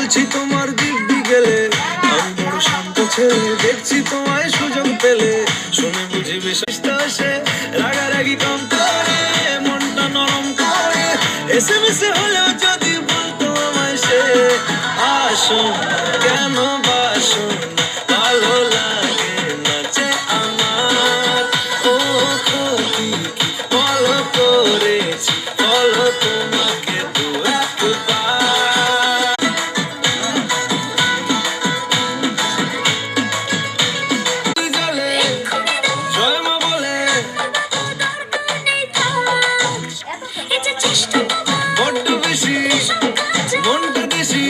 বলছি তোমার দিব্যি গেলে, আমি বড় শান্ত ছেলে, দেখছি তোমায় সুযোগ পেলে, শুনে বুঝি বিশ্বাস আসে, রাগারাগি কম করে, মনটা নরম করে, এসএমএসে হলেও যদি বলতো আমায় সে, আসো কেন বাসো না, ভালো লাগে না যে আমার, ও ক্ষতি কি বলো করেছি, বলো তোমাকে দু একবার। জলে জয় মা বলে বড্ড বেশি মনটা দেশি।